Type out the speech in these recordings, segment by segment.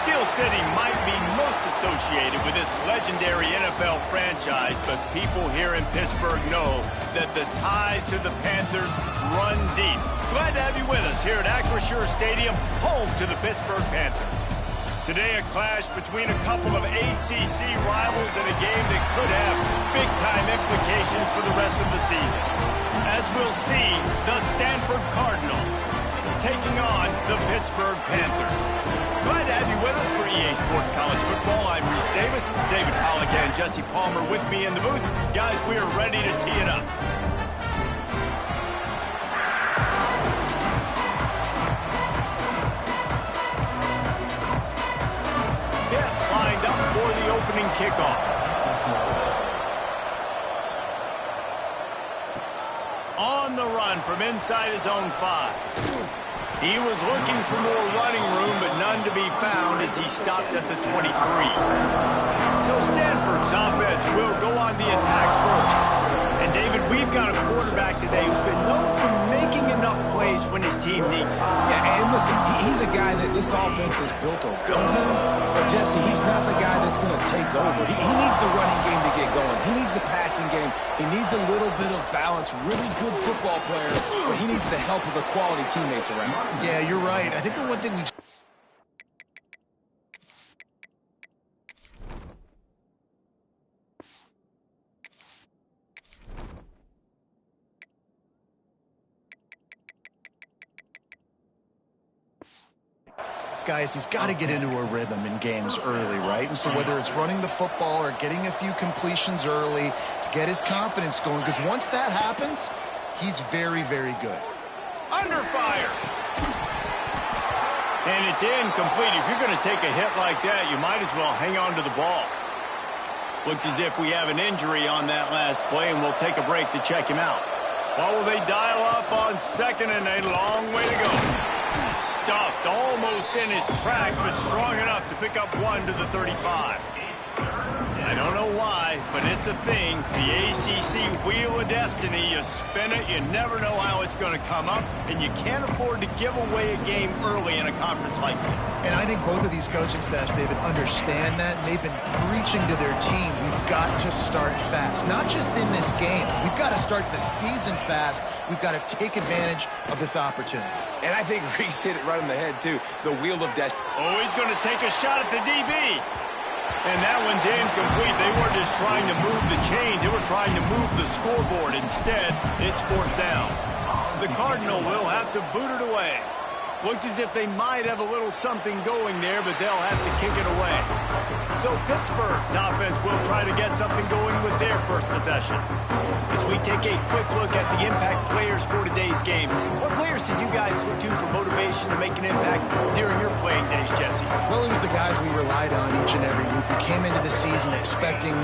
Steel City might be most associated with this legendary NFL franchise, but people here in Pittsburgh know that the ties to the Panthers run deep. Glad to have you with us here at Acrisure Stadium, home to the Pittsburgh Panthers. Today, a clash between a couple of ACC rivals in a game that could have big-time implications for the rest of the season. As we'll see, the Stanford Cardinal taking on the Pittsburgh Panthers. Glad to have you with us for EA Sports College Football. I'm Reese Davis, David Pollack and Jesse Palmer with me in the booth. Guys, we are ready to tee it up. Pitt lined up for the opening kickoff. On the run from inside his own 5. He was looking for more running room, but none to be found as he stopped at the 23. So Stanford's offense will go on the attack first. And David, we've got a quarterback today who's been known for making enough plays when his team needs it. Yeah, and listen, he's a guy that this offense is built around him. But Jesse, he's not the guy that's going to take over. He needs the running game to get going. He needs the passing game. He needs a little bit of balance. Really good football player, but he needs the help of the quality teammates around him. Yeah, you're right. I think the one thing we've guys, he's got to get into a rhythm in games early, right? And so whether it's running the football or getting a few completions early to get his confidence going, because once that happens, he's very, very good. Under fire. And it's incomplete. If you're going to take a hit like that, you might as well hang on to the ball. Looks as if we have an injury on that last play, and we'll take a break to check him out. Well, will they dial up on second, and a long way to go. Stuffed almost in his tracks, but strong enough to pick up one to the 35. I don't know why, but it's a thing. The ACC Wheel of Destiny, you spin it, you never know how it's going to come up, and you can't afford to give away a game early in a conference like this. And I think both of these coaching staffs, David, understand that, and they've been preaching to their team, we've got to start fast. Not just in this game. We've got to start the season fast. We've got to take advantage of this opportunity. And I think Reese hit it right on the head, too. The Wheel of Destiny. Oh, he's going to take a shot at the DB. And that one's incomplete. They weren't just trying to move the chains. They were trying to move the scoreboard. Instead, it's 4th down. The Cardinal will have to boot it away. Looked as if they might have a little something going there, but they'll have to kick it away. So Pittsburgh's offense will try to get something going with their first possession. As we take a quick look at the impact players for today's game, what players did you guys look to for motivation to make an impact during your playing days, Jesse? Well, it was the guys we relied on each and every week. We came into the season expecting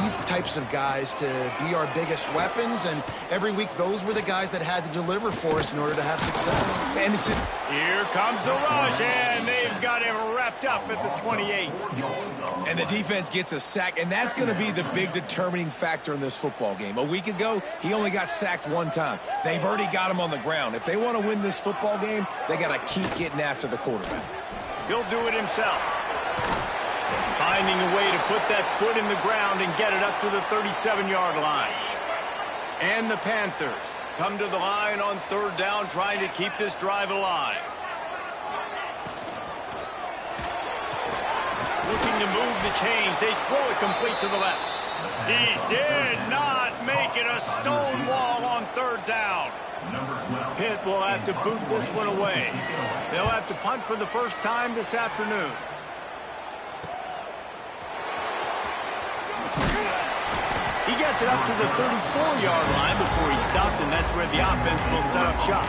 these types of guys to be our biggest weapons, and every week those were the guys that had to deliver for us in order to have success. And it's Here comes the rush, and they've got him wrapped up at the 28. And the defense gets a sack, and that's going to be the big determining factor in this football game. A week ago, he only got sacked one time. They've already got him on the ground. If they want to win this football game, they got to keep getting after the quarterback. He'll do it himself. Finding a way to put that foot in the ground and get it up to the 37-yard line. And the Panthers come to the line on 3rd down, trying to keep this drive alive. Looking to move the chains. They throw it complete to the left. He did not make it. A stone wall on 3rd down. Pitt will have to boot this one away. They'll have to punt for the first time this afternoon. He gets it up to the 34-yard line before he stopped, and that's where the offense will set up shop.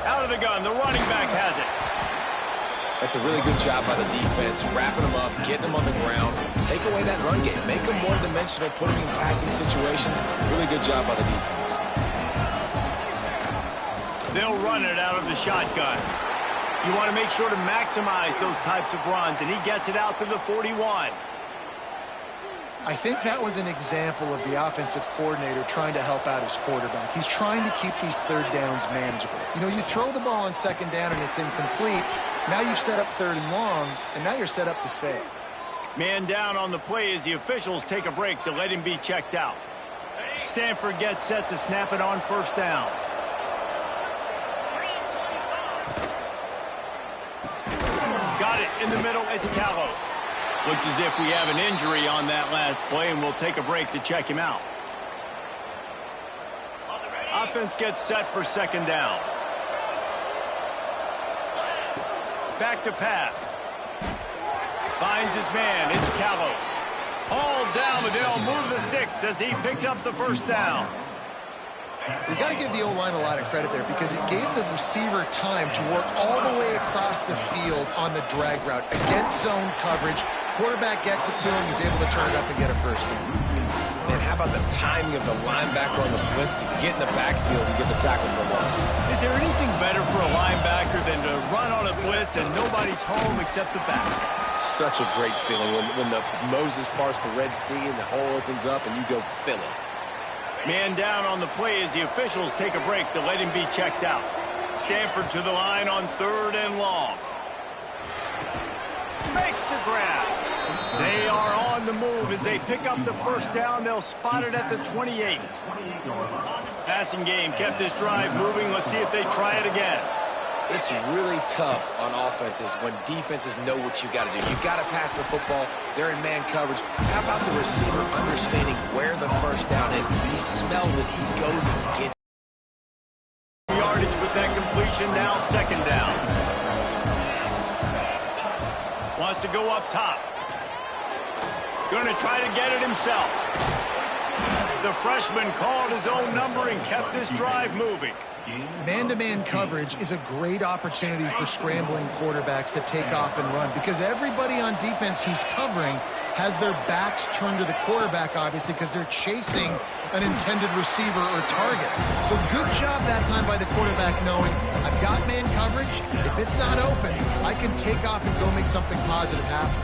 Out of the gun, the running back has it. That's a really good job by the defense, wrapping them up, getting them on the ground. Take away that run game. Make them one-dimensional, put them in passing situations. Really good job by the defense. They'll run it out of the shotgun. You want to make sure to maximize those types of runs, and he gets it out to the 41. I think that was an example of the offensive coordinator trying to help out his quarterback. He's trying to keep these third downs manageable. You know, you throw the ball on second down and it's incomplete. Now you've set up third and long, and now you're set up to fail. Man down on the play as the officials take a break to let him be checked out. Stanford gets set to snap it on first down. Got it in the middle. It's Callow. Looks as if we have an injury on that last play, and we'll take a break to check him out. Offense gets set for second down. Back to pass. Finds his man. It's Callow. Hauled down, but they'll move the sticks as he picks up the first down. You got to give the O-line a lot of credit there because it gave the receiver time to work all the way across the field on the drag route against zone coverage. Quarterback gets it to him. He's able to turn it up and get a first down. And how about the timing of the linebacker on the blitz to get in the backfield and get the tackle for loss? Is there anything better for a linebacker than to run on a blitz and nobody's home except the back? Such a great feeling when the Moses parts the Red Sea and the hole opens up and you go fill it. Man down on the play as the officials take a break to let him be checked out. Stanford to the line on third and long. Makes the grab. They are on the move as they pick up the first down. They'll spot it at the 28. Passing game kept this drive moving. Let's see if they try it again. It's really tough on offenses when defenses know what you got to do. You got to pass the football. They're in man coverage. How about the receiver understanding where the first down is? He smells it. He goes and gets it. Yardage with that completion. Now second down. Wants to go up top. Going to try to get it himself. The freshman called his own number and kept this drive moving. Man-to-man coverage is a great opportunity for scrambling quarterbacks to take off and run because everybody on defense who's covering has their backs turned to the quarterback, obviously, because they're chasing an intended receiver or target. So good job that time by the quarterback knowing I've got man coverage. If it's not open, I can take off and go make something positive happen.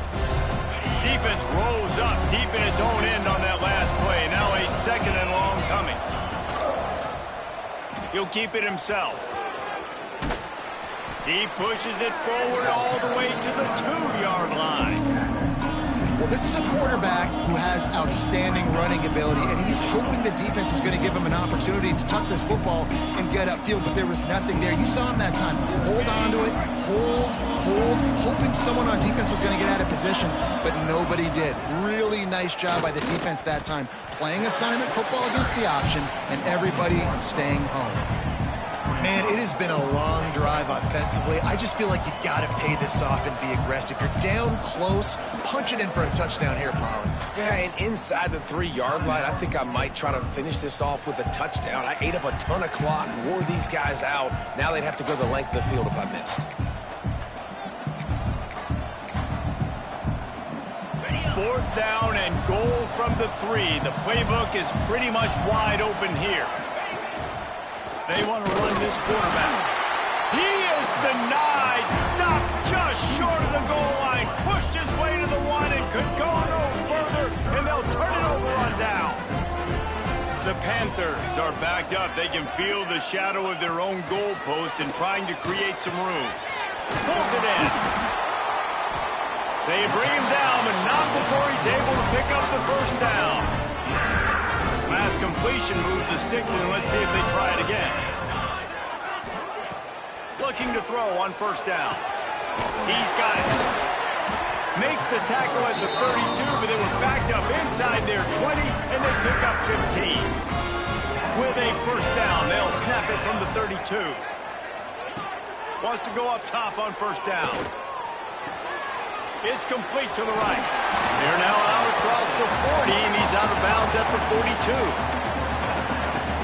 Defense rolls up deep in its own end on that last play. Now a second and long coming. He'll keep it himself. He pushes it forward all the way to the 2-yard line. Well, this is a quarterback who has outstanding running ability, and he's hoping the defense is going to give him an opportunity to tuck this football and get upfield, but there was nothing there. You saw him that time. Hold on to it, hold, hoping someone on defense was going to get out of position, but nobody did. Really nice job by the defense that time, playing assignment football against the option, and everybody staying home. Man, it has been a long drive offensively. I just feel like you got to pay this off and be aggressive. You're down close. Punch it in for a touchdown here, Pollard. Yeah, and inside the 3-yard line, I think I might try to finish this off with a touchdown. I ate up a ton of clock, wore these guys out. Now they'd have to go the length of the field if I missed. Fourth down and goal from the 3. The playbook is pretty much wide open here. They want to run this quarterback. He is denied. Stopped just short of the goal line. Pushed his way to the 1 and could go no further, and they'll turn it over on downs. The Panthers are backed up. They can feel the shadow of their own goalpost and trying to create some room. Pulls it in. They bring him down, but not before he's able to pick up the first down. Last completion moved the sticks, and let's see if they try it again. Looking to throw on first down. He's got it. Makes the tackle at the 32, but they were backed up inside their 20, and they pick up 15. With a first down, they'll snap it from the 32. Wants to go up top on first down. It's complete to the right. They're now out across the 40, and he's out of bounds at the 42.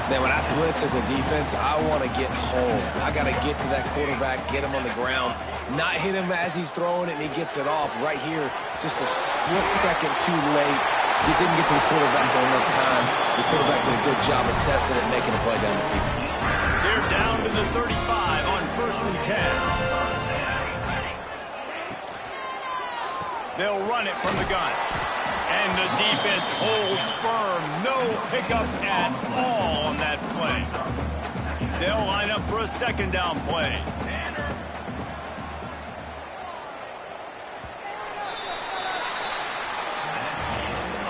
Man, when I blitz as a defense, I want to get home. I got to get to that quarterback, get him on the ground, not hit him as he's throwing it, and he gets it off right here. Just a split second too late. He didn't get to the quarterback in enough time. The quarterback did a good job assessing it and making a play down the field. They're down to the 35 on first and 10. They'll run it from the gun. And the defense holds firm. No pickup at all on that play. They'll line up for a second down play.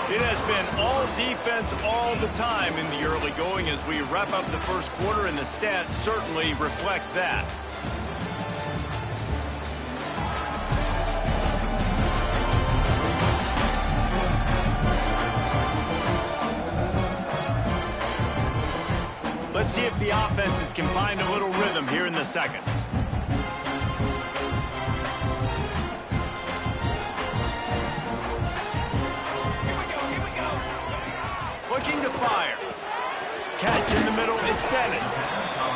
It has been all defense all the time in the early going as we wrap up the first quarter, and the stats certainly reflect that. Let's see if the offenses can find a little rhythm here in the second. Looking to fire. Catch in the middle, it's Dennis.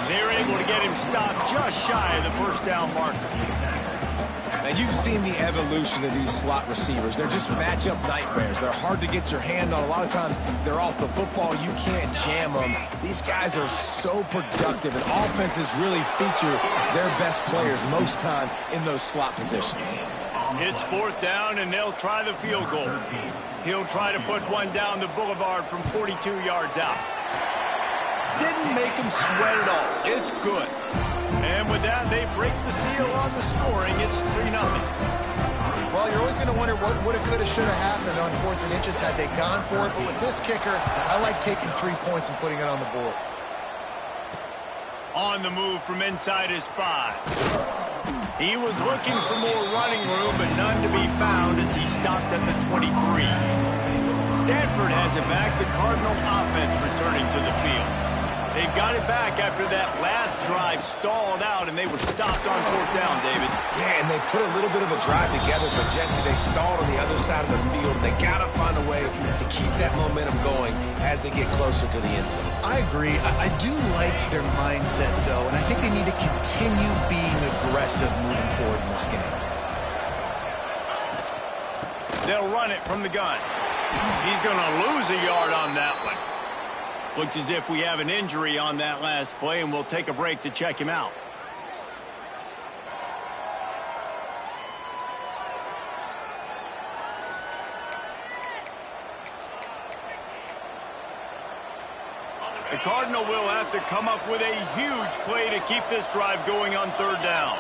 They're able to get him stopped just shy of the first down marker. Now, you've seen the evolution of these slot receivers. They're just matchup nightmares. They're hard to get your hand on. A lot of times, they're off the football. You can't jam them. These guys are so productive, and offenses really feature their best players most time in those slot positions. It's fourth down, and they'll try the field goal. He'll try to put one down the boulevard from 42 yards out. Didn't make him sweat at all. It's good. And with that, they break the seal on the scoring. It's 3-0. Well, you're always going to wonder what woulda, coulda, shoulda happened on 4th and inches had they gone for it. But with this kicker, I like taking 3 points and putting it on the board. On the move from inside his 5. He was looking for more running room, but none to be found as he stopped at the 23. Stanford has it back. The Cardinal offense returning to the field. They've got it back after that last drive stalled out, and they were stopped on 4th down, David. Yeah, and they put a little bit of a drive together, but, Jesse, they stalled on the other side of the field. They got to find a way to keep that momentum going as they get closer to the end zone. I agree. I do like their mindset, though, and I think they need to continue being aggressive moving forward in this game. They'll run it from the gun. He's going to lose a yard on that one. Looks as if we have an injury on that last play, and we'll take a break to check him out. The Cardinal will have to come up with a huge play to keep this drive going on 3rd down.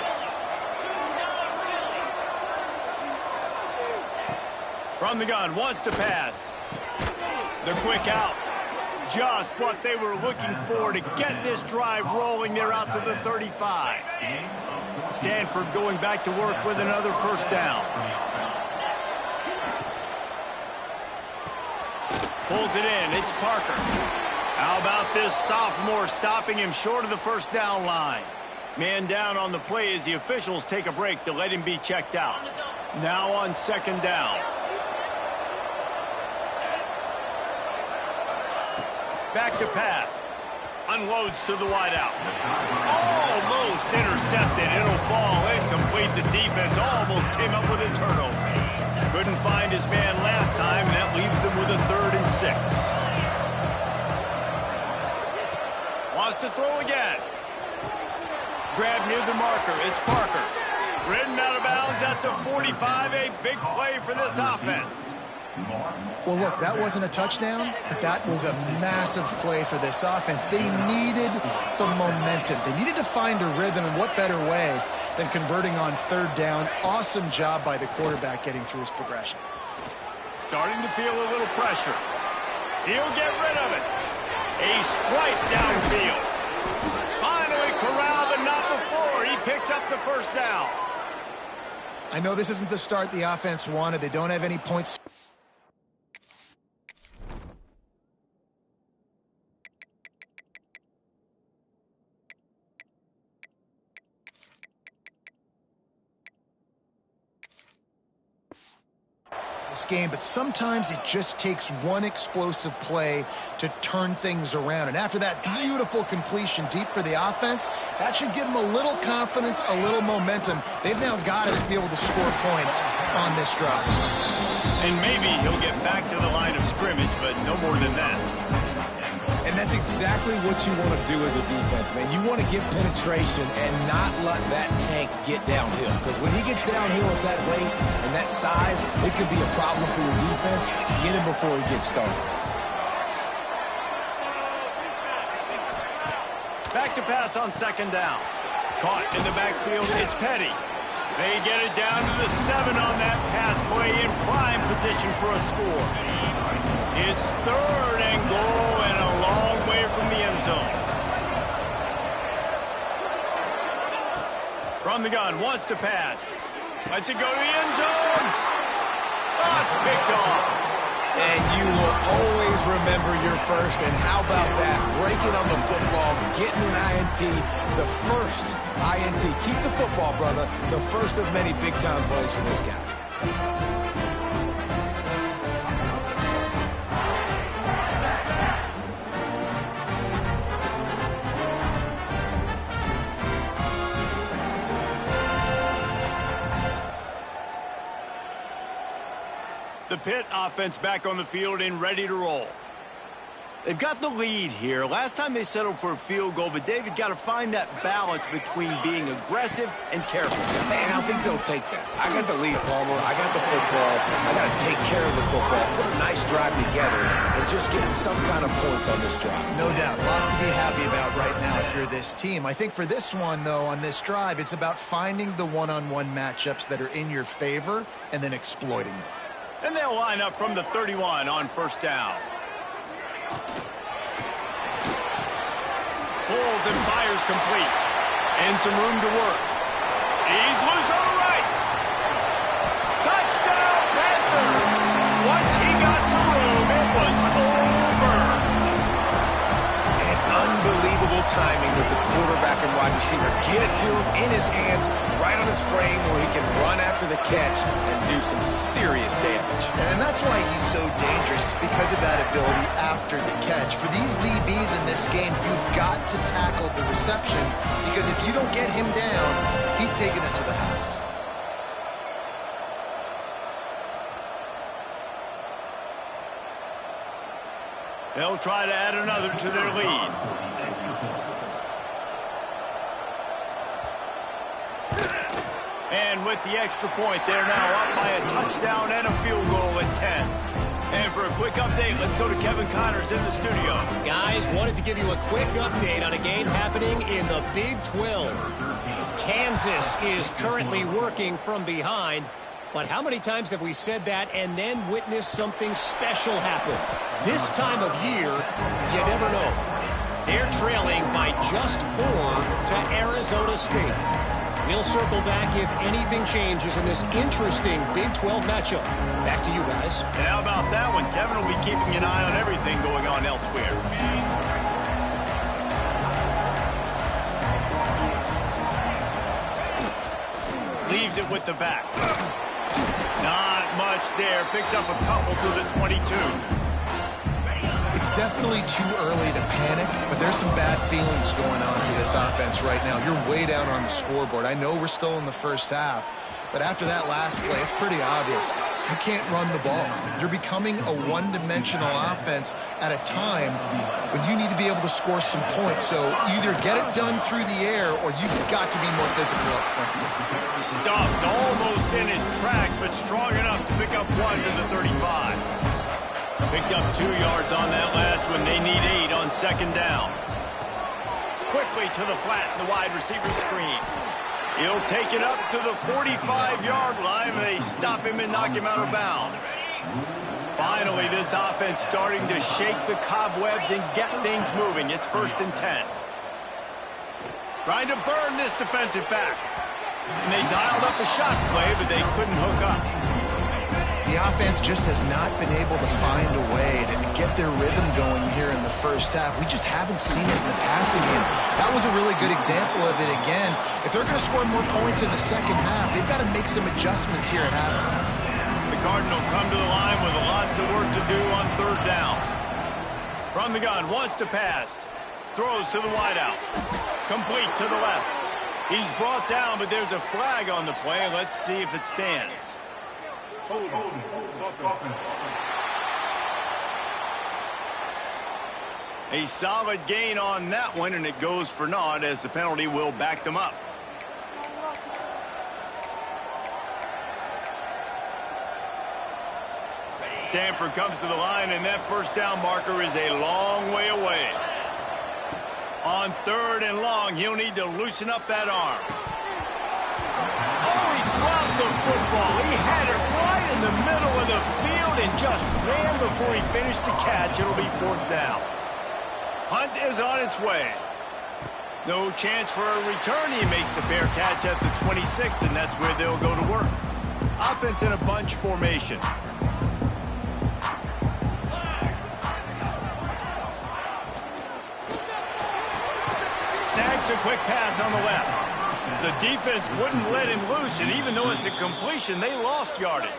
From the gun, wants to pass. The quick out. Just what they were looking for to get this drive rolling. They're out to the 35. Stanford going back to work with another first down. Pulls it in. It's Parker. How about this sophomore stopping him short of the first down line? Man down on the play as the officials take a break to let him be checked out. Now on 2nd down. Back to pass. Unloads to the wideout. Almost intercepted. It'll fall incomplete. The defense almost came up with a turnover. Couldn't find his man last time, and that leaves him with a 3rd and 6. Wants to throw again. Grab near the marker. It's Parker. Ridden out of bounds at the 45. A big play for this offense. Well, look, that wasn't a touchdown, but that was a massive play for this offense. They needed some momentum. They needed to find a rhythm, and what better way than converting on 3rd down. Awesome job by the quarterback getting through his progression. Starting to feel a little pressure. He'll get rid of it. A strike downfield. Finally corralled, but not before. He picks up the first down. I know this isn't the start the offense wanted. They don't have any points. This game, but sometimes it just takes one explosive play to turn things around. And after that beautiful completion deep for the offense, that should give them a little confidence, a little momentum. They've now got us to be able to score points on this drive. And maybe he'll get back to the line of scrimmage, but no more than that. And that's exactly what you want to do as a defense, man. You want to get penetration and not let that tank get downhill. Because when he gets downhill with that weight and that size, it could be a problem for your defense. Get him before he gets started. Back to pass on second down. Caught in the backfield, it's Petty. They get it down to the 7 on that pass play in prime position for a score. It's 3rd and goal and a long way from the end zone. From the gun, wants to pass. Lets it go to the end zone. Oh, it's picked off. And you will always remember your first. And how about that? Breaking on the football, getting an INT, the first INT. Keep the football, brother. The first of many big-time plays for this guy. The Pitt offense back on the field and ready to roll. They've got the lead here. Last time they settled for a field goal, but David got to find that balance between being aggressive and careful. Man, I think they'll take that. I got the lead, Palmer. I got the football. I got to take care of the football, put a nice drive together, and just get some kind of points on this drive. No doubt. Lots to be happy about right now if you're this team. I think for this one, though, on this drive, it's about finding the one-on-one matchups that are in your favor and then exploiting them. And they'll line up from the 31 on first down. Pulls and fires complete. And some room to work. He's loose on the right. Touchdown, Panthers! Once he got some room, it was over. And unbelievable timing with the quarterback and wide receiver. Get it to him in his hands, right on his frame where he can run after the catch and do some serious damage. And that's why he's so dangerous, because of that ability after the catch. For these DBs in this game, you've got to tackle the reception, because if you don't get him down, he's taking it to the house. They'll try to add another to their lead. And with the extra point, they're now up by a touchdown and a field goal at 10. And for a quick update, let's go to Kevin Connors in the studio. Guys, wanted to give you a quick update on a game happening in the Big 12. Kansas is currently working from behind. But how many times have we said that and then witnessed something special happen? This time of year, you never know. They're trailing by just 4 to Arizona State. We'll circle back if anything changes in this interesting Big 12 matchup. Back to you guys. And how about that one? Kevin will be keeping an eye on everything going on elsewhere. Leaves it with the back. Not much there. Picks up a couple to the 22. It's definitely too early to panic, but there's some bad feelings going on for this offense right now. You're way down on the scoreboard. I know we're still in the first half, but after that last play, it's pretty obvious. You can't run the ball. You're becoming a one-dimensional offense at a time when you need to be able to score some points. So either get it done through the air or you've got to be more physical up front. Stuffed almost in his tracks, but strong enough to pick up 1 to the 35. Picked up 2 yards on that last one. They need 8 on second down. Quickly to the flat in the wide receiver screen. He'll take it up to the 45-yard line. They stop him and knock him out of bounds. Finally, this offense starting to shake the cobwebs and get things moving. It's 1st and 10. Trying to burn this defensive back. And they dialed up a shot play, but they couldn't hook up. The offense just has not been able to find a way to get their rhythm going here in the first half. We just haven't seen it in the passing game. That was a really good example of it again. If they're going to score more points in the second half, they've got to make some adjustments here at halftime. The Cardinal come to the line with lots of work to do on 3rd down. From the gun, wants to pass. Throws to the wideout. Complete to the left. He's brought down, but there's a flag on the play. Let's see if it stands. A solid gain on that one, and it goes for naught as the penalty will back them up. Stanford comes to the line, and that first down marker is a long way away. On 3rd and long, he'll need to loosen up that arm. Oh, he dropped the football. He had it right in the middle of the field and just ran before he finished the catch. It'll be 4th down. Hunt is on its way. No chance for a return. He makes the fair catch at the 26, and that's where they'll go to work. Offense in a bunch formation. Snags a quick pass on the left. The defense wouldn't let him loose, and even though it's a completion, they lost yardage.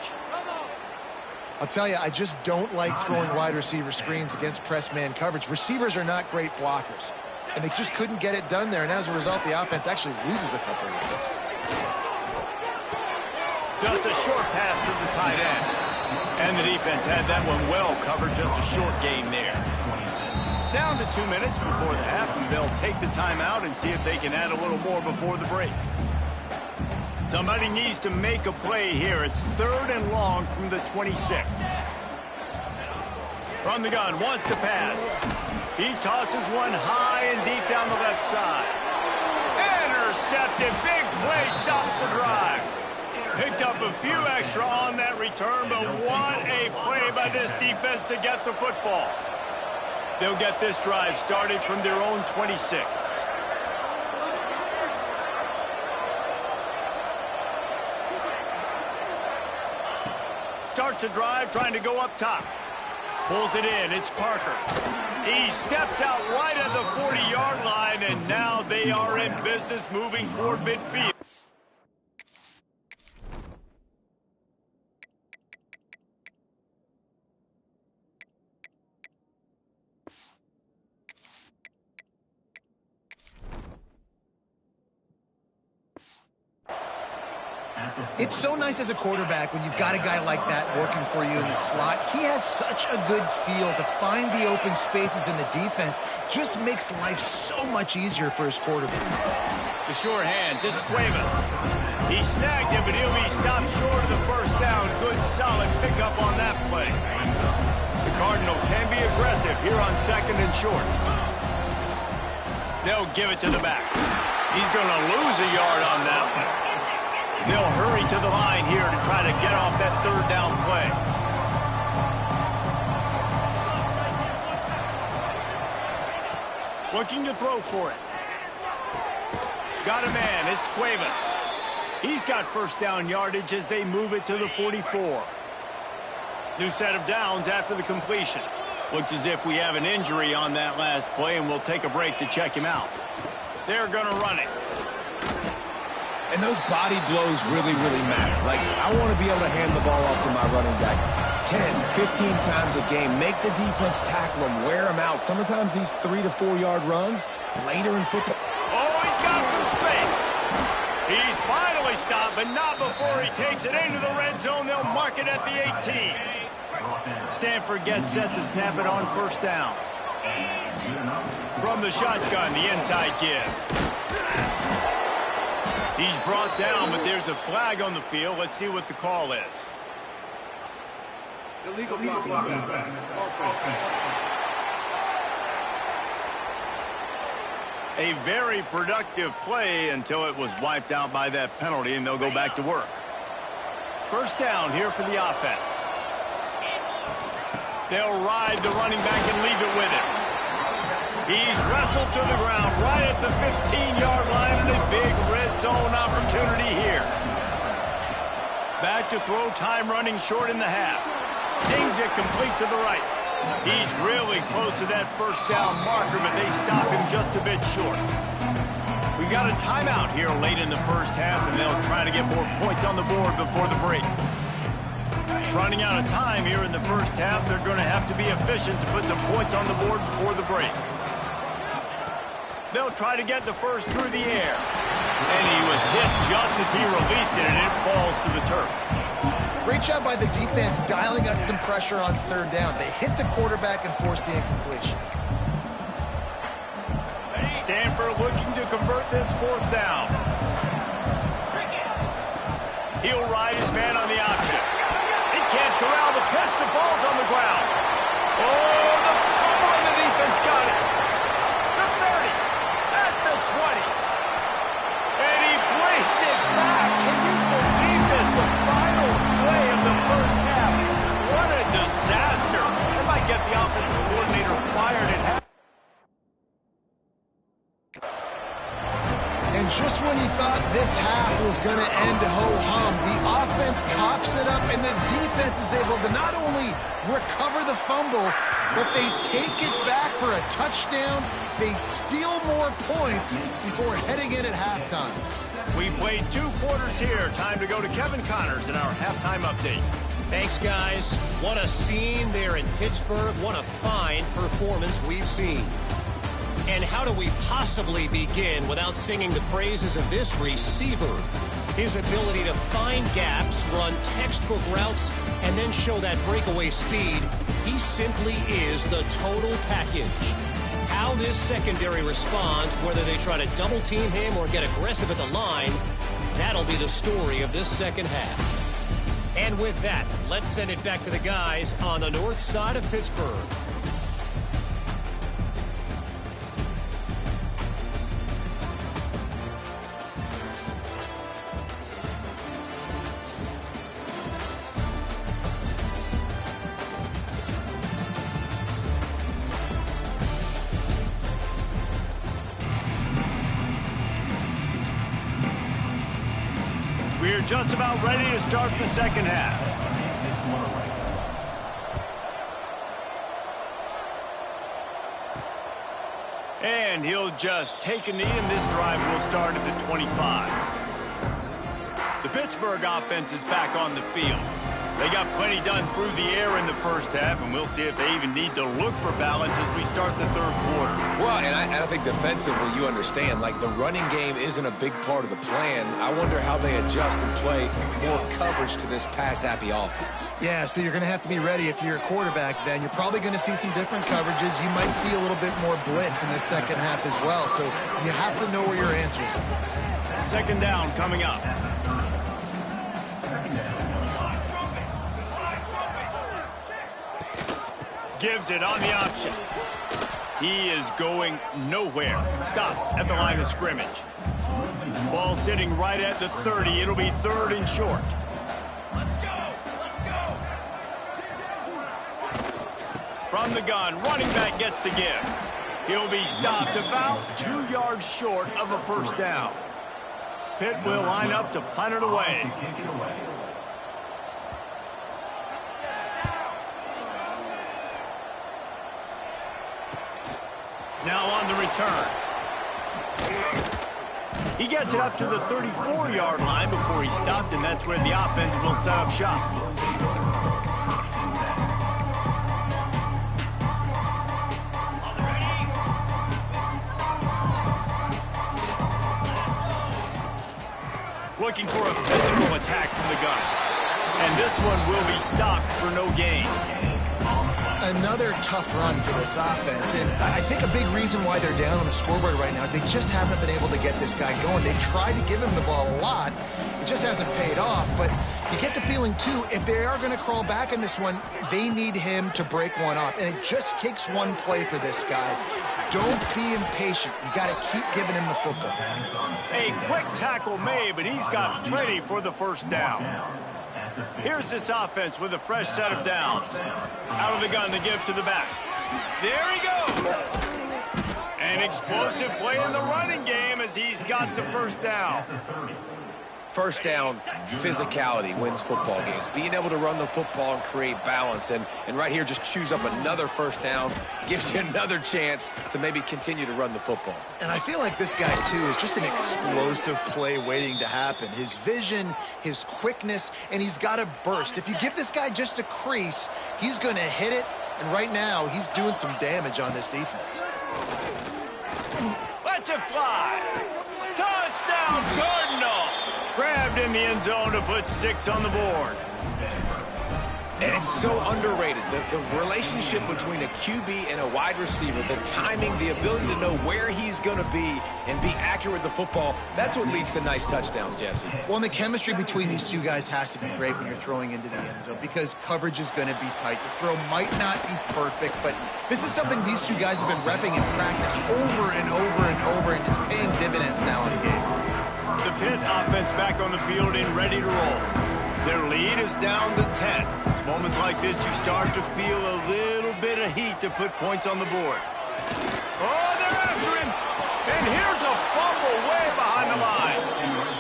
I'll tell you, I just don't like throwing wide receiver screens against press man coverage. Receivers are not great blockers, and they just couldn't get it done there, and as a result, the offense actually loses a couple of yards. Just a short pass to the tight end, and the defense had that one well covered. Just a short gain there. Down to 2 minutes before the half, and they'll take the timeout and see if they can add a little more before the break. Somebody needs to make a play here. It's 3rd and long from the 26. From the gun, wants to pass. He tosses one high and deep down the left side. Intercepted. Big play stops the drive. Picked up a few extra on that return, but what a play by this defense to get the football. They'll get this drive started from their own 26. Starts a drive, trying to go up top. Pulls it in. It's Parker. He steps out right at the 40-yard line, and now they are in business moving toward midfield. It's so nice as a quarterback when you've got a guy like that working for you in the slot. He has such a good feel to find the open spaces in the defense. Just makes life so much easier for his quarterback. The sure hands, it's Cuevas. He snagged him, but he'll be stopped short of the first down. Good, solid pickup on that play. The Cardinal can be aggressive here on 2nd and short. They'll give it to the back. He's going to lose a yard on that one. They'll hurry to the line here to try to get off that 3rd down play. Looking to throw for it. Got a man. It's Cuevas. He's got first down yardage as they move it to the 44. New set of downs after the completion. Looks as if we have an injury on that last play, and we'll take a break to check him out. They're going to run it. And those body blows really, really matter. Like, I want to be able to hand the ball off to my running back 10, 15 times a game. Make the defense tackle him, wear him out. Sometimes these 3 to 4 yard runs later in football. Oh, he's got some space. He's finally stopped, but not before he takes it into the red zone. They'll mark it at the 18. Stanford gets set to snap it on first down. From the shotgun, the inside give. He's brought down, but there's a flag on the field. Let's see what the call is. Illegal blocking. A very productive play until it was wiped out by that penalty, and they'll go back to work. First down here for the offense. They'll ride the running back and leave it with him. He's wrestled to the ground right at the 15-yard line, and a big red zone opportunity here. Back to throw, time running short in the half. Zings it complete to the right. He's really close to that first down marker, but they stop him just a bit short. We got a timeout here late in the first half, and they'll try to get more points on the board before the break. Running out of time here in the first half, they're going to have to be efficient to put some points on the board before the break. They'll try to get the first through the air. And he was hit just as he released it, and it falls to the turf. Great job by the defense dialing up some pressure on 3rd down. They hit the quarterback and forced the incompletion. Stanford looking to convert this fourth down. He'll ride his man on the option. He can't corral the pitch. The ball's on the ground. Oh, the fumble, and the defense got it. The 30, at the 20. And he brings it back. Can you believe this? The final play of the first half. What a disaster. That might get the offensive coordinator fired at half. And just when you thought this half was going to end ho-hum, the offense coughs it up, and the defense is able to not only recover the fumble, but they take it back for a touchdown. They steal more points before heading in at halftime. We played 2 quarters here. Time to go to Kevin Connors in our halftime update. Thanks, guys. What a scene there in Pittsburgh. What a fine performance we've seen. And how do we possibly begin without singing the praises of this receiver? His ability to find gaps, run textbook routes, and then show that breakaway speed. He simply is the total package. How this secondary responds, whether they try to double-team him or get aggressive at the line, that'll be the story of this second half. And with that, let's send it back to the guys on the north side of Pittsburgh. We're just about ready to start the second half. And he'll just take a knee, and this drive will start at the 25. The Pittsburgh offense is back on the field. They got plenty done through the air in the first half, and we'll see if they even need to look for balance as we start the third quarter. Well, and I think defensively, you understand, like the running game isn't a big part of the plan. I wonder how they adjust and play more coverage to this pass-happy offense. Yeah, so you're going to have to be ready if you're a quarterback then. You're probably going to see some different coverages. You might see a little bit more blitz in the second half as well, so you have to know where your answers are. Second down coming up. Gives it on the option. He is going nowhere. Stop at the line of scrimmage. Ball sitting right at the 30. It'll be third and short. Let's go. From the gun, running back gets to give. He'll be stopped about 2 yards short of a first down. Pitt will line up to punt it away. Now on the return. He gets it up to the 34-yard line before he stopped, and that's where the offense will set up shop. Looking for a physical attack from the gun. And this one will be stopped for no gain. Another tough run for this offense, and I think a big reason why they're down on the scoreboard right now is they just haven't been able to get this guy going. They've tried to give him the ball a lot. It just hasn't paid off, but you get the feeling, too, if they are going to crawl back in this one, they need him to break one off, and it just takes one play for this guy. Don't be impatient. You got to keep giving him the football. A quick tackle made, but he's got plenty for the first down. Here's this offense with a fresh set of downs. Out of the gun to give to the back. There he goes. An explosive play in the running game as he's got the first down. First down, physicality wins football games. Being able to run the football and create balance. And right here, just choose up another first down. Gives you another chance to maybe continue to run the football. And I feel like this guy, too, is just an explosive play waiting to happen. His vision, his quickness, and he's got a burst. If you give this guy just a crease, he's going to hit it. And right now, he's doing some damage on this defense. Let's it fly. Touchdown, Cardinal. Grabbed in the end zone to put 6 on the board. And it's so underrated. The relationship between a QB and a wide receiver, the timing, the ability to know where he's going to be and be accurate with the football, that's what leads to nice touchdowns, Jesse. Well, and the chemistry between these two guys has to be great when you're throwing into the end zone because coverage is going to be tight. The throw might not be perfect, but this is something these two guys have been repping in practice over and over and over, and it's paying dividends now in the game. The Pitt offense back on the field and ready to roll. Their lead is down to 10. It's moments like this you start to feel a little bit of heat to put points on the board. Oh, they're after him. And here's a fumble way behind the line.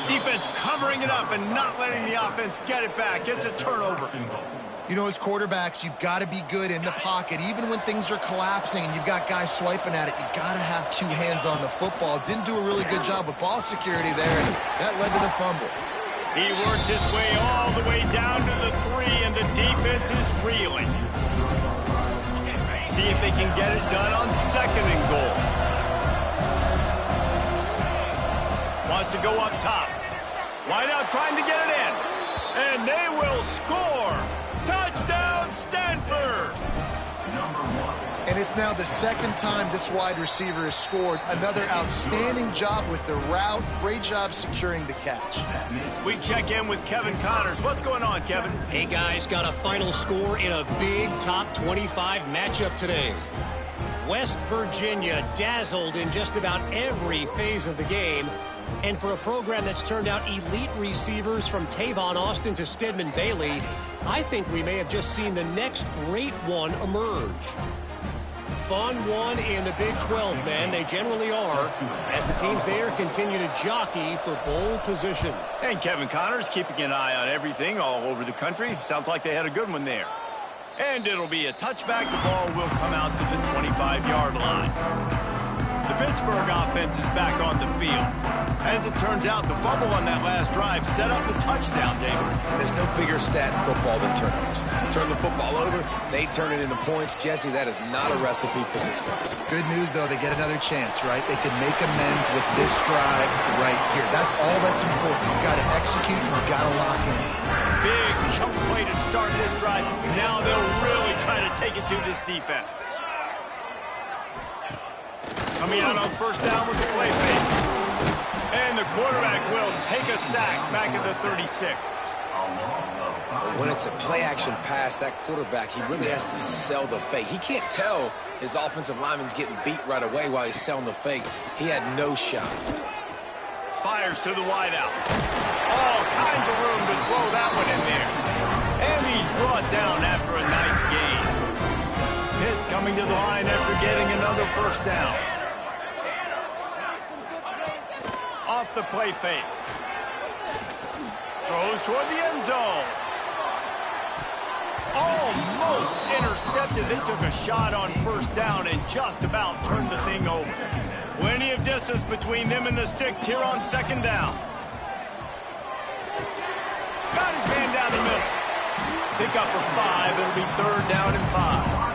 Defense covering it up and not letting the offense get it back. It's a turnover. You know, as quarterbacks, you've got to be good in the pocket. Even when things are collapsing and you've got guys swiping at it, you've got to have two hands on the football. Didn't do a really good job with ball security there, and that led to the fumble. He works his way all the way down to the 3, and the defense is reeling. See if they can get it done on 2nd and goal. Wants to go up top. Wide out trying to get it in. And they will score. Touchdown, Stanford! And it's now the 2nd time this wide receiver has scored. Another outstanding job with the route. Great job securing the catch. We check in with Kevin Connors. What's going on, Kevin? Hey, guys, got a final score in a big top 25 matchup today. West Virginia dazzled in just about every phase of the game. And for a program that's turned out elite receivers from Tavon Austin to Stedman Bailey, I think we may have just seen the next great one emerge. Fun one in the Big 12, man. They generally are, as the teams there continue to jockey for bowl position. And Kevin Connors keeping an eye on everything all over the country. Sounds like they had a good one there. And it'll be a touchback. The ball will come out to the 25-yard line. The Pittsburgh offense is back on the field. As it turns out, the fumble on that last drive set up the touchdown, David. And there's no bigger stat in football than turnovers. You turn the football over, they turn it into points. Jesse, that is not a recipe for success. Good news, though, they get another chance, right? They can make amends with this drive right here. That's all that's important. You've got to execute, you've got to lock in. Big chunk play to start this drive. Now they'll really try to take it to this defense. Coming out on 1st down with the play fake. And the quarterback will take a sack back at the 36. When it's a play-action pass, that quarterback, he really has to sell the fake. He can't tell his offensive lineman's getting beat right away while he's selling the fake. He had no shot. Fires to the wideout. All kinds of room to throw that one in there. And he's brought down after a nice gain. Pitt coming to the line after getting another 1st down. Off the play fake. Throws toward the end zone. Almost intercepted. They took a shot on 1st down and just about turned the thing over. Plenty of distance between them and the sticks here on 2nd down. Got his man down the middle. Pick up for 5. It'll be 3rd down and 5.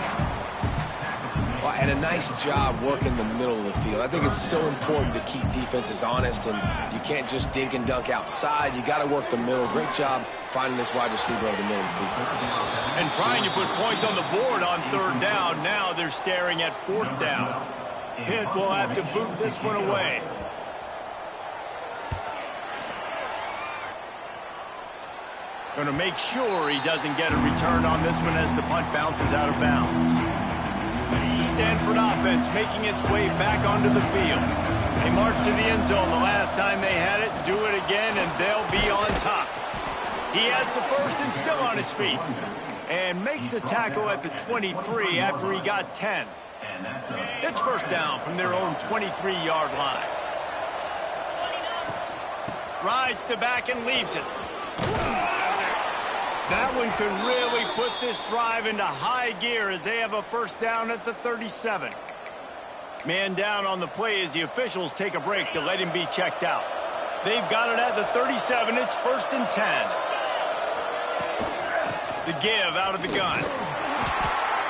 Well, and a nice job working the middle of the field. I think it's so important to keep defenses honest, and you can't just dink and dunk outside. You got to work the middle. Great job finding this wide receiver over the middle of the field. And trying to put points on the board on 3rd down. Now they're staring at 4th down. Pitt will have to boot this one away. Going to make sure he doesn't get a return on this one as the punt bounces out of bounds. The Stanford offense making its way back onto the field. They marched to the end zone the last time they had it. Do it again, and they'll be on top. He has the 1st and still on his feet. And makes the tackle at the 23 after he got 10. It's 1st down from their own 23-yard line. Rides to back and leaves it. That one could really put this drive into high gear as they have a 1st down at the 37. Man down on the play as the officials take a break to let him be checked out. They've got it at the 37. It's 1st and 10. The give out of the gun.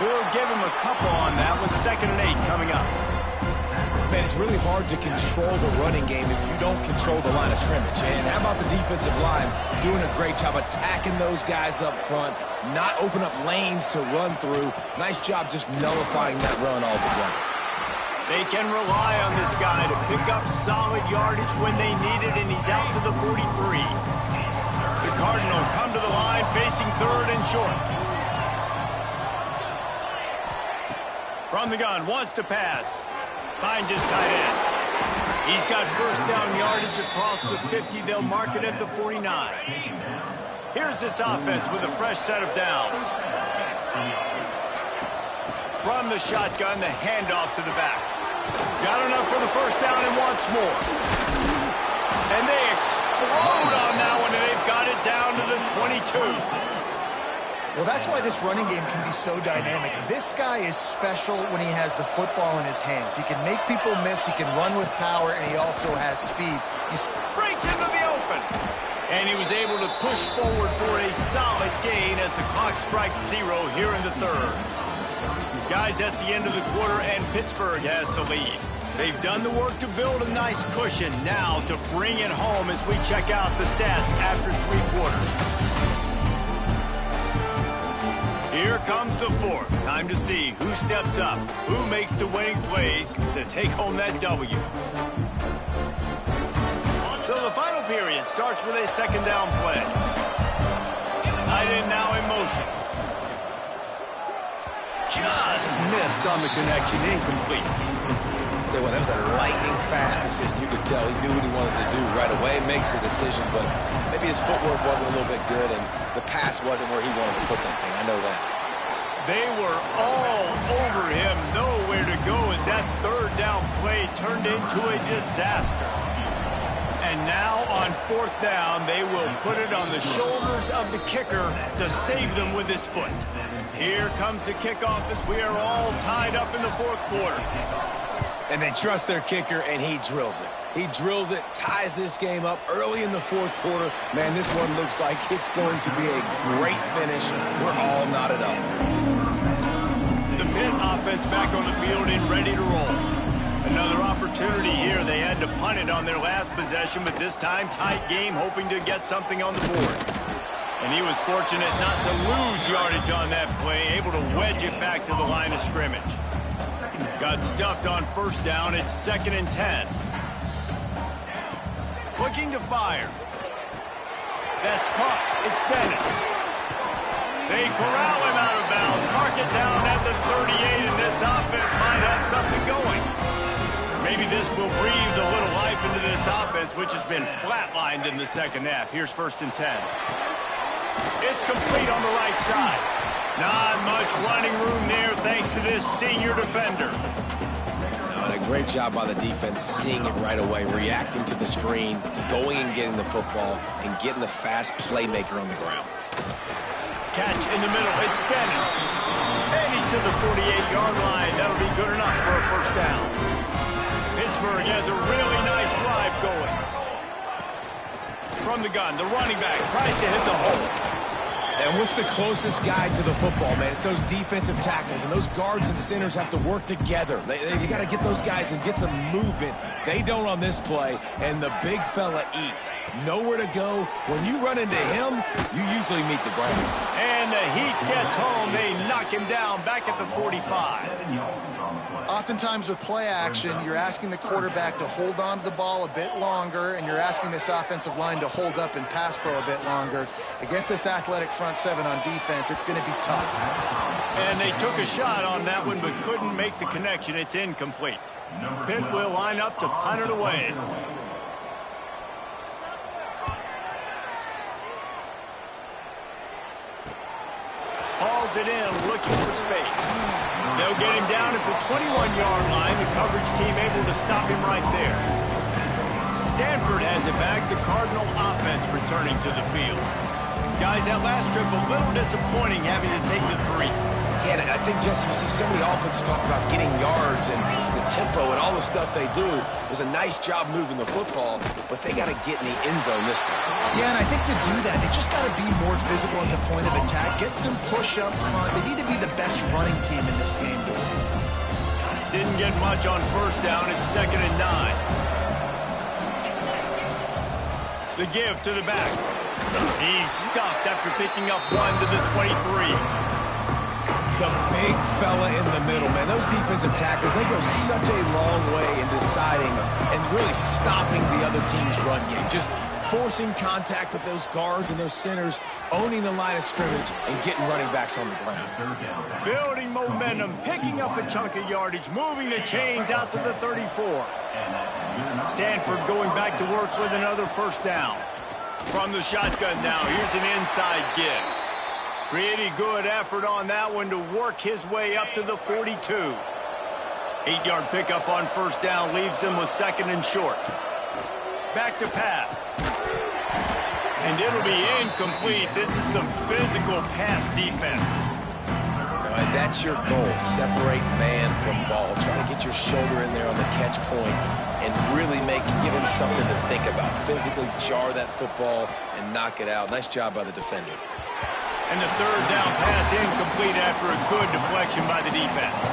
We'll give him a couple on that with 2nd and 8 coming up. Man, it's really hard to control the running game if you don't control the line of scrimmage. And how about the defensive line doing a great job attacking those guys up front, not open up lanes to run through. Nice job just nullifying that run altogether. They can rely on this guy to pick up solid yardage when they need it, and he's out to the 43. The Cardinal come to the line facing third and short. From the gun, wants to pass. Finds his tight end. He's got first down yardage across the 50. They'll mark it at the 49. Here's this offense with a fresh set of downs. From the shotgun, the handoff to the back. Got enough for the first down and wants more. And they explode on that one, and they've got it down to the 22. Well, that's why this running game can be so dynamic. This guy is special when he has the football in his hands. He can make people miss, he can run with power, and he also has speed. He breaks into the open. And he was able to push forward for a solid gain as the clock strikes 0 here in the third. Guys, that's the end of the quarter, and Pittsburgh has the lead. They've done the work to build a nice cushion. Now to bring it home as we check out the stats after 3 quarters. Here comes the fourth. Time to see who steps up, who makes the winning plays to take home that W. So the final period starts with a second down play. Tight end now in motion. Just missed on the connection, incomplete. Tell you what, that was a lightning fast decision. You could tell he knew what he wanted to do right away. Makes the decision, but maybe his footwork wasn't a little bit good, and the pass wasn't where he wanted to put that thing. I know that. They were all over him, nowhere to go as that third down play turned into a disaster. And now on fourth down, they will put it on the shoulders of the kicker to save them with his foot. Here comes the kickoff as we are all tied up in the fourth quarter. And they trust their kicker, and he drills it. He drills it, ties this game up early in the fourth quarter. Man, this one looks like it's going to be a great finish. We're all knotted up. The Pitt offense back on the field and ready to roll. Another opportunity here. They had to punt it on their last possession, but this time tight game, hoping to get something on the board. And he was fortunate not to lose yardage on that play, able to wedge it back to the line of scrimmage. Got stuffed on first down. It's 2nd and 10. Looking to fire. That's caught. It's Dennis. They corral him out of bounds. Mark it down at the 38, and this offense might have something going. Maybe this will breathe a little life into this offense, which has been flatlined in the second half. Here's 1st and 10. It's complete on the right side. Not much running room there thanks to this senior defender. And a great job by the defense, seeing it right away, reacting to the screen, going and getting the football, and getting the fast playmaker on the ground. Catch in the middle. It's Dennis. And he's to the 48-yard line. That'll be good enough for a first down. Pittsburgh has a really nice drive going. From the gun, the running back tries to hit the hole. And what's the closest guy to the football, man? It's those defensive tackles, and those guards and centers have to work together. You got to get those guys and get some movement. They don't on this play, and the big fella eats. Nowhere to go. When you run into him, you usually meet the ground. And the heat gets home. They knock him down back at the 45. Oftentimes with play action, you're asking the quarterback to hold on to the ball a bit longer, and you're asking this offensive line to hold up in pass pro a bit longer. Against this athletic front seven on defense, it's going to be tough. And they took a shot on that one, but couldn't make the connection. It's incomplete. Pitt will line up to punt it away. Hauls it in, looking for space. They'll get him down at the 21-yard line. The coverage team able to stop him right there. Stanford has it back. The Cardinal offense returning to the field. Guys, that last trip a little disappointing having to take the 3. Yeah, I think, Jesse, you see so many offenses talk about getting yards and the tempo and all the stuff they do. It was a nice job moving the football, but they got to get in the end zone this time. Yeah, and I think to do that, they just got to be more physical at the point of attack, get some push up front. They need to be the best running team in this game. Didn't get much on first down. It's 2nd and 9. The give to the back. He's stuffed after picking up 1 to the 23. The big fella in the middle, man. Those defensive tackles, they go such a long way in deciding and really stopping the other team's run game. Just forcing contact with those guards and those centers, owning the line of scrimmage, and getting running backs on the ground. Building momentum, picking up a chunk of yardage, moving the chains out to the 34. Stanford going back to work with another first down. From the shotgun now, here's an inside give. Pretty good effort on that one to work his way up to the 42. 8-yard pickup on first down leaves him with 2nd and short. Back to pass. And it'll be incomplete. This is some physical pass defense. And that's your goal. Separate man from ball. Try to get your shoulder in there on the catch point and really give him something to think about. Physically jar that football and knock it out. Nice job by the defender. And the 3rd down pass incomplete after a good deflection by the defense.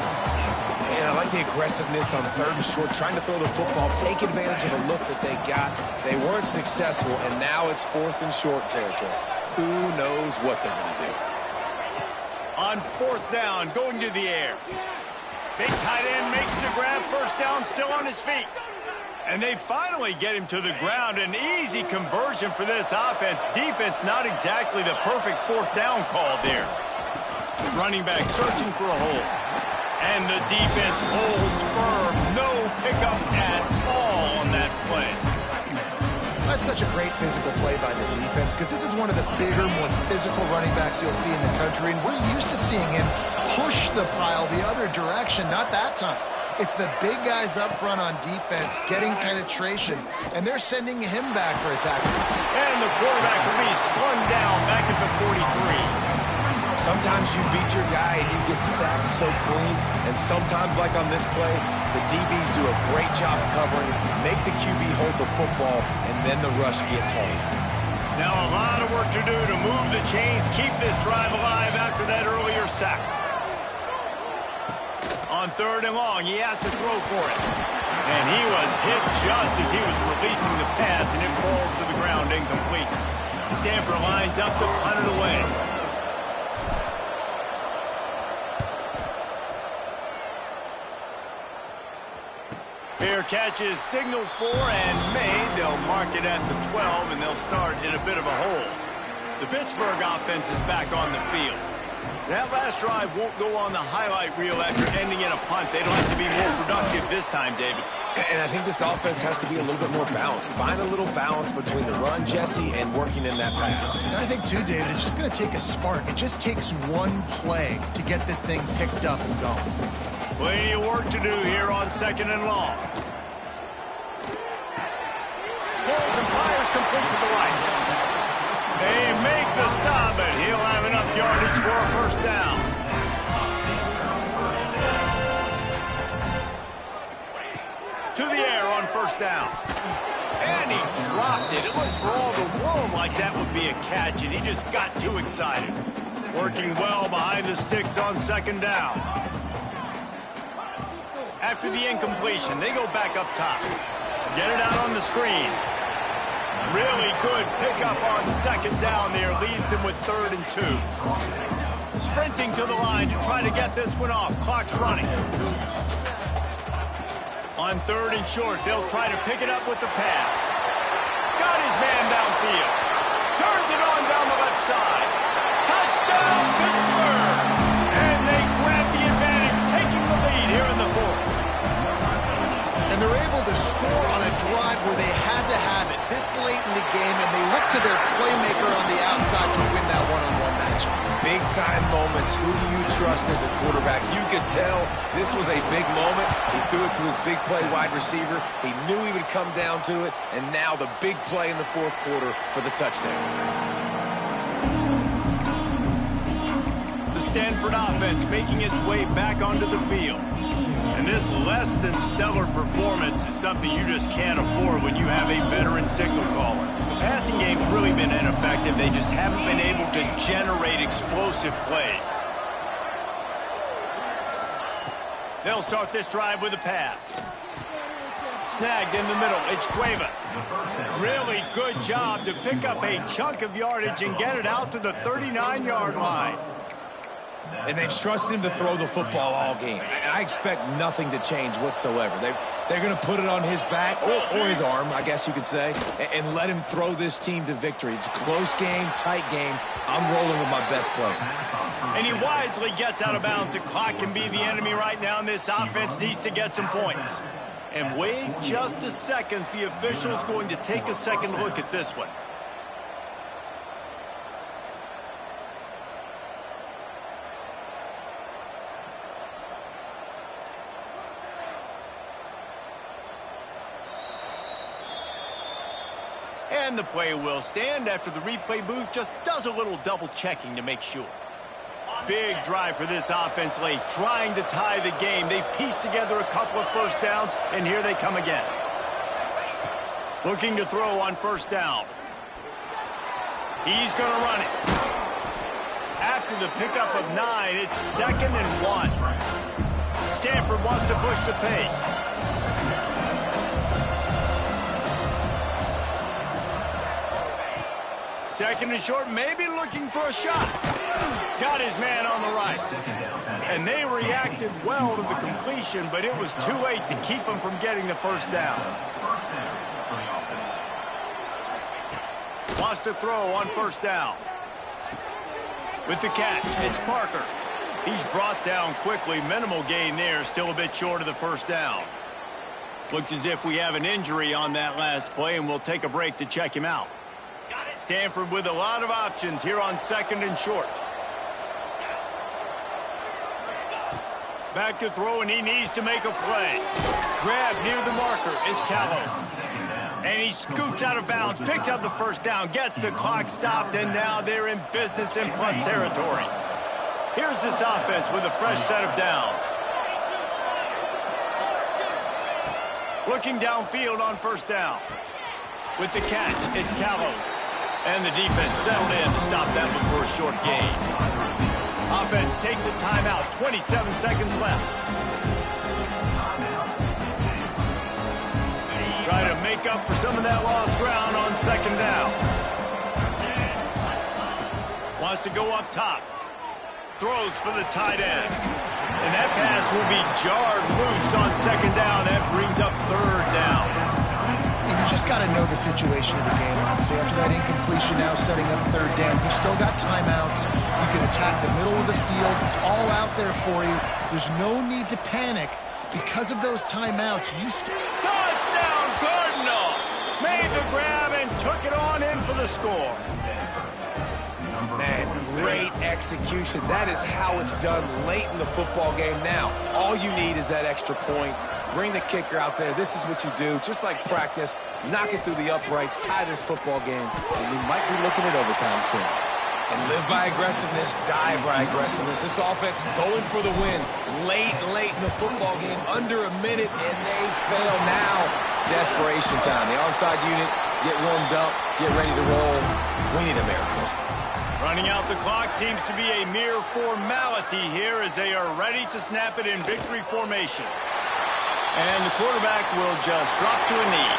And I like the aggressiveness on 3rd and short, trying to throw the football, take advantage of a look that they got. They weren't successful, and now it's 4th and short territory. Who knows what they're going to do? On 4th down, going to the air. Big tight end makes the grab. First down, still on his feet. And they finally get him to the ground. An easy conversion for this offense. Defense, not exactly the perfect 4th down call there. Running back searching for a hole. And the defense holds firm. No pickup at all on that play. That's such a great physical play by the defense because this is one of the bigger, more physical running backs you'll see in the country. And we're used to seeing him push the pile the other direction. Not that time. It's the big guys up front on defense getting penetration, and they're sending him back for a tackle. And the quarterback will be slung down back at the 43. Sometimes you beat your guy and you get sacked so clean, and sometimes, like on this play, the DBs do a great job covering, make the QB hold the football, and then the rush gets home. Now a lot of work to do to move the chains, keep this drive alive after that earlier sack. On 3rd and long, he has to throw for it. And he was hit just as he was releasing the pass, and it falls to the ground incomplete. Stanford lines up to punt it away. Fair catch is signaled for and made. They'll mark it at the 12, and they'll start in a bit of a hole. The Pittsburgh offense is back on the field. That last drive won't go on the highlight reel after ending in a punt. They'd like to be more productive this time, David. And I think this offense has to be a little bit more balanced. Find a little balance between the run, Jesse, and working in that pass. And I think, too, David, it's just going to take a spark. It just takes one play to get this thing picked up and going. Plenty of work to do here on 2nd and long. Pulls and fires complete to the right. They make the stop, but he'll have enough yardage for a first down. To the air on first down. And he dropped it. It looked for all the world like that would be a catch, and he just got too excited. Working well behind the sticks on 2nd down. After the incompletion, they go back up top. Get it out on the screen. Really good pickup on 2nd down there. Leaves him with 3rd and 2. Sprinting to the line to try to get this one off. Clock's running. On 3rd and short, they'll try to pick it up with the pass. Got his man downfield. Turns it on down the left side. Touchdown, Pittsburgh! And they grab the advantage, taking the lead here in the 4th. And they're able to score on a drive where they had to have it this late in the game, and they look to their playmaker on the outside to win that one-on-one match. Big-time moments. Who do you trust as a quarterback? You could tell this was a big moment. He threw it to his big play wide receiver. He knew he would come down to it, and now the big play in the 4th quarter for the touchdown. The Stanford offense making its way back onto the field. And this less than stellar performance is something you just can't afford when you have a veteran signal caller. The passing game's really been ineffective. They just haven't been able to generate explosive plays. They'll start this drive with a pass. Snagged in the middle. It's Cuevas. Really good job to pick up a chunk of yardage and get it out to the 39-yard line. And they've trusted him to throw the football all game. I expect nothing to change whatsoever. They're going to put it on his back, or his arm, I guess you could say, and let him throw this team to victory. It's a close game, tight game. I'm rolling with my best player. And he wisely gets out of bounds. The clock can be the enemy right now, and this offense needs to get some points. And wait just a second. The official's going to take a second look at this one. And the play will stand after the replay booth just does a little double checking to make sure. Big drive for this offense late, trying to tie the game. They've pieced together a couple of first downs, and here they come again. Looking to throw on first down. He's going to run it. After the pickup of 9, it's 2nd and 1. Stanford wants to push the pace. Second and short, maybe looking for a shot. Got his man on the right. And they reacted well to the completion, but it was too late to keep him from getting the first down. Wants to throw on first down. With the catch, it's Parker. He's brought down quickly. Minimal gain there, still a bit short of the first down. Looks as if we have an injury on that last play, and we'll take a break to check him out. Stanford with a lot of options here on 2nd and short. Back to throw, and he needs to make a play. Grab near the marker. It's Callow. And he scoots out of bounds, picks up the first down, gets the clock stopped, and now they're in business in plus territory. Here's this offense with a fresh set of downs. Looking downfield on first down. With the catch, it's Callow. And the defense settled in to stop that one for a short gain. Offense takes a timeout, 27 seconds left. Try to make up for some of that lost ground on second down. Wants to go up top. Throws for the tight end. And that pass will be jarred loose on second down. That brings up third down. You just got to know the situation of the game, obviously. After that incompletion, now setting up third down. You've still got timeouts. You can attack the middle of the field. It's all out there for you. There's no need to panic. Because of those timeouts, Touchdown, Cardinal! Made the grab and took it on in for the score. Man, great execution. That is how it's done late in the football game. Now, all you need is that extra point. Bring the kicker out there. This is what you do. Just like practice, knock it through the uprights, tie this football game, and we might be looking at overtime soon. And live by aggressiveness, die by aggressiveness. This offense going for the win. Late in the football game, under a minute, and they fail now. Desperation time. The onside unit, get warmed up, get ready to roll. We need a miracle. Running out the clock seems to be a mere formality here as they are ready to snap it in victory formation. And the quarterback will just drop to a knee.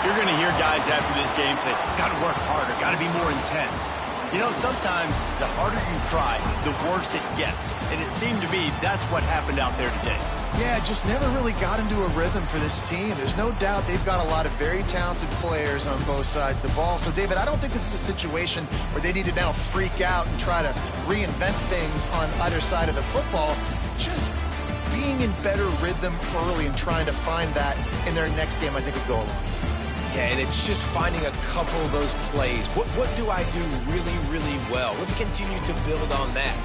You're going to hear guys after this game say, got to work harder, got to be more intense. You know, sometimes the harder you try, the worse it gets. And it seemed to me that's what happened out there today. Yeah, just never really got into a rhythm for this team. There's no doubt they've got a lot of very talented players on both sides of the ball. So, David, I don't think this is a situation where they need to now freak out and try to reinvent things on either side of the football. Just being in better rhythm early and trying to find that in their next game, I think, would go a long way. Yeah, and it's just finding a couple of those plays. What do I do really, really well? Let's continue to build on that.